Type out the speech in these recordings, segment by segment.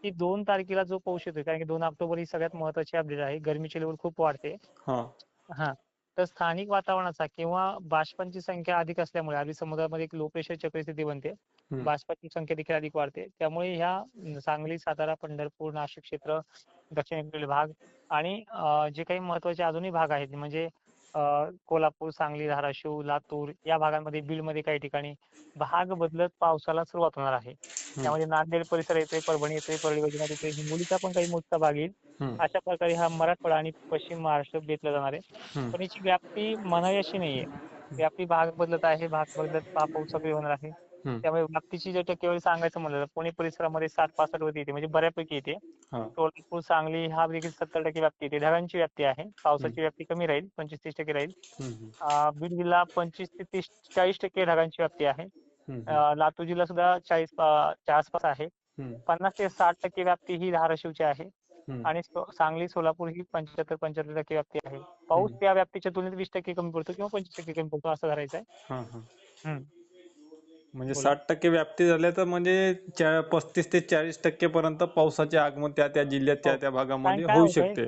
की 2 तारखेला जो पाऊस येतोय, कारण की 2 ऑक्टोबर ही सगळ्यात महत्वाची अपडेट आहे. गरमीची लेवल खूप वाढते. हा हां. तर स्थानिक वातावरणाचा किंवा बाष्पांची संख्या अधिक असल्यामुळे अरबी समुद्रामध्ये एक लो प्रेशरची परिस्थिती बनते. हम्म, बाष्पाची संख्या देखील अधिक वाढते. त्यामुळे ह्या सांगली, सातारा, पंढरपूर, नाशिक क्षेत्र, दक्षिणेकडील भाग आणि जे काही महत्त्वाचे अजूनही भाग आहेत म्हणजे अ, कोल्हापूर, सांगली, धाराशिव, लातूर या भागांमध्ये, बीडमध्ये काही ठिकाणी भाग बदलत पावसाला सुरुवात होणार आहे. हम्म, त्यामध्ये नांदेड परिसर येतोय, परभणी येतोय, परळी वैजनाथ येतोय, हिंगोलीचा पण काही मोठा भाग येईल. हम्म, अशा प्रकारे हा मराठवाडा आणि पश्चिम महाराष्ट्र बेतला जाणार आहे. हम्म, पण याची व्याप्ती म्हणावी अशी नाहीये. व्याप्ती भाग बदलत आहे, भाग बदलत पाऊस सक्रिय होणार आहे. हम्म, त्यामुळे व्याप्तीची जर टक्केवारी सांगायचं म्हणलं तर पुणे परिसरामध्ये 60-65 वरती येते, म्हणजे बऱ्यापैकी येते. हा सोलापूर, सांगली हा देखील 70% व्याप्ती येते. ढगांची व्याप्ती आहे. हम्म, पावसाची व्याप्ती कमी राहील, 25-30% राहील. हम्म, बीड जिल्हा 25 ते 40% ढगांची व्याप्ती आहे. हम्म, लातूर जिल्हा सुद्धा 40 च्या आसपास आहे. हम्म, 50 ते 60% व्याप्ती ही धाराशिवची आहे. हम्म, आणि सांगली, सोलापूर ही 75-75% व्याप्ती आहे. पाऊस हम्म, त्या व्याप्तीच्या तुलनेत 20% कमी पडतो किंवा 25% कमी पडतो असं धरायचं आहे. हा हा हम्म. म्हणजे बोला. 60% व्याप्ती झाल्या तर म्हणजे 35 ते 40% पर्यंत पावसाचे आगमन त्या त्या जिल्ह्यात त्या हो. त्या कारण भागामध्ये काय होऊ होतंय शकते.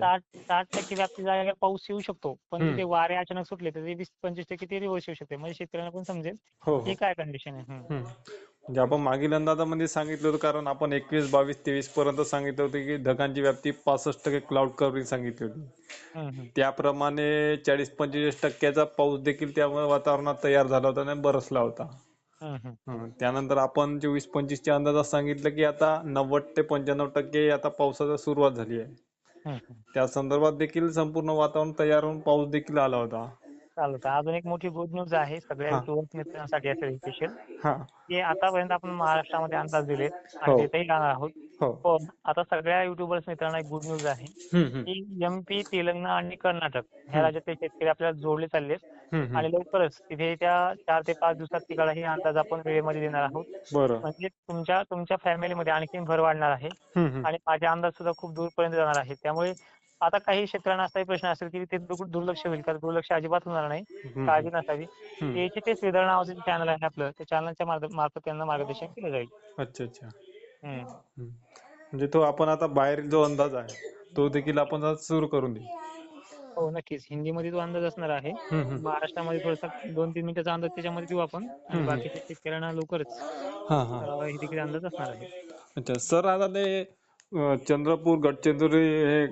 60% व्याप्ती जागेवर पाऊस येऊ शकतो. पण हम्म तिथे वारे अचानक सुटले तर ते 20-25% ते रिव्हर्स येऊ शकते. म्हणजे शेतकऱ्यांना पण समजेल हो की हो काय कंडिशन आहे. हम्म. म्हणजे आपण मागील अंदाजामध्ये सांगितलं होतं, कारण आपण 21, 22, 23 पर्यंत सांगितलं होतं की ढगांची व्याप्ती 65% क्लाउड कव्हरिंग सांगितली होती. हम्म, हम्म. त्याप्रमाणे 40-45% पाऊस देखील त्या वातावरणात तयार झाला होता आणि बरसला होता. हम्म, हम्म. त्यानंतर आपण 24-25च्या अंदाजात सांगितलं की आता 90 ते 95% आता पावसाची सुरुवात झाली आहे. हम्म, हम्म. त्या संदर्भात देखील संपूर्ण वातावरण तयार होऊन पाऊस देखील आला होता. चालतं. अजून एक मोठी गुड न्यूज आहे सगळ्या हा युट्यूबर मित्रांसाठी असेल स्पेशल, हा की आतापर्यंत आपण महाराष्ट्रामध्ये अंदाज दिलेत आणि हो देतही जाणार आहोत. हो पण आता सगळ्या युट्यूबर्स मित्रांना एक गुड न्यूज आहे, हम्म की एम-पी, तेलंगणा आणि कर्नाटक ह्या हम्म राज्यातले शेतकरी आपल्याला जोडले चाललेत हम्म आणि लवकरच तिथे त्या 4 ते 5 दिवसात तिकडे अंदाज आपण वेळेमध्ये देणार आहोत. बरं म्हणजे तुमच्या तुमच्या फॅमिलीमध्ये आणखीन भर वाढणार आहे हम्म आणि माझे अंदाज सुद्धा खूप दूरपर्यंत जाणार आहेत. त्यामुळे आता काही शेतकऱ्यांना असाही प्रश्न असेल, की ते दुर्लक्ष होईल का? दुर्लक्ष अजिबात होणार नाही. हम्म काळजी नसावी. हम्म एचटीएस वेदर नावाचं जे चॅनल आहे आपलं, त्या चॅनलच्या मार्फत त्यांना मार्गदर्शन केलं जाईल. अच्छा अच्छा हं. म्हणजे तो आपण आता बाहेर जो अंदाज आहे तो देखील आपण आज सुरू करून देऊ. हो, नक्कीच. हिंदीमध्ये तो अंदाज असणार आहे. हम्म महाराष्ट्रामध्ये थोडासा 2-3 मिनिटाचा अंदाज त्याच्यामध्ये देऊ आपण आणि हम्म बाकीच्या शेतकऱ्यांना लवकरच हा हा हे देखील अंदाज असणार आहे. अच्छा सर, आता ते चंद्रपूर,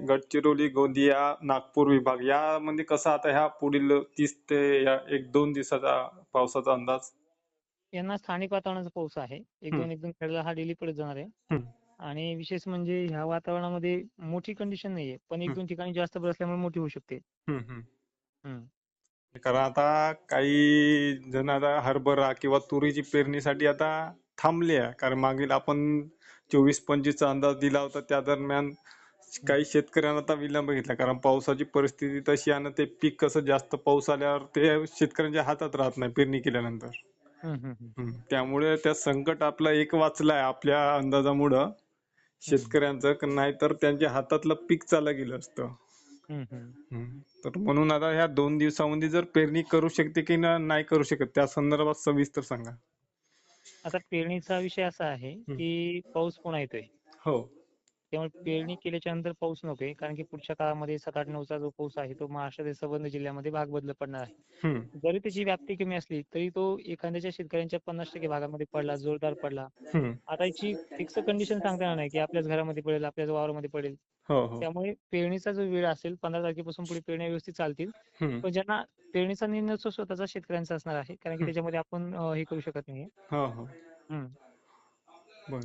गडचिरोली, गोंदिया, नागपूर विभाग यामध्ये कसं आता ह्या पुढील 30 ते या 1-2 दिवसाचा पावसाचा अंदाज? यांना स्थानिक वातावरणाचा पाऊस आहे. हम्म 1-2 खेळाला हा डेली पडत जाणार आहे. हम्म आणि विशेष म्हणजे ह्या वातावरणामध्ये मोठी कंडिशन नाहीये. पण हम्म 1-2 ठिकाणी जास्त बरसल्यामुळे मोठी होऊ शकते. हम्म. हं. कारण आता काही जण आता हरभरा किंवा तुरीची पेरणीसाठी आता थांबले आहे, कारण मागील आपण 24-25चा अंदाज दिला होता त्या दरम्यान हं. काही शेतकऱ्यांना आता विलंब घेतला, कारण पावसाची परिस्थिती तशी आहे आणि ते पीक कसं जास्त पाऊस आल्यावर ते शेतकऱ्यांच्या हातात राहत नाही पेरणी केल्यानंतर. हं, हं, हं. त्यामुळे त्या संकट आपला एक वाचलाय आपल्या अंदाजामुळं हं. शेतकऱ्यांचं, नाहीतर त्यांच्या हातातलं पीक चाललं गेलं असतं. हं, हं. तर म्हणून आता ह्या 2 दिवसामध्ये जर पेरणी करू शकते की नाही करू शकत त्या संदर्भात सविस्तर सांगा. आता पेरणीचा विषय असा आहे, हम्म. की पाऊस पुन्हा येतोय. हो त्यामुळे पेरणी केल्याच्या नंतर पाऊस नकोय. कारण की पुढच्या काळामध्ये 7-8-9चा जो पाऊस आहे तो महाराष्ट्रातील संबंध जिल्ह्यामध्ये भाग बदलत पडणार आहे. हम्म जरी त्याची व्याप्ती कमी असली तरी तो एखाद्याच्या शेतकऱ्यांच्या 50% भागामध्ये पडला, जोरदार पडला. हम्म आता याची फिक्स कंडिशन सांगता येणार नाही, की आपल्याच घरामध्ये पडेल, आपल्याच वावरामध्ये पडेल. हो हो त्यामुळे पेरणीचा जो वेळ असेल 15 तारखेपासून पुढे पेरण्या व्यवस्थित चालतील. हम्म पण ज्यांना पेरणीचा निर्णय तो स्वतःचा शेतकऱ्यांचा असणार आहे. कारण की हम्म त्याच्यामध्ये आपण हे करू शकत नाहीये. हो हो हं. बर.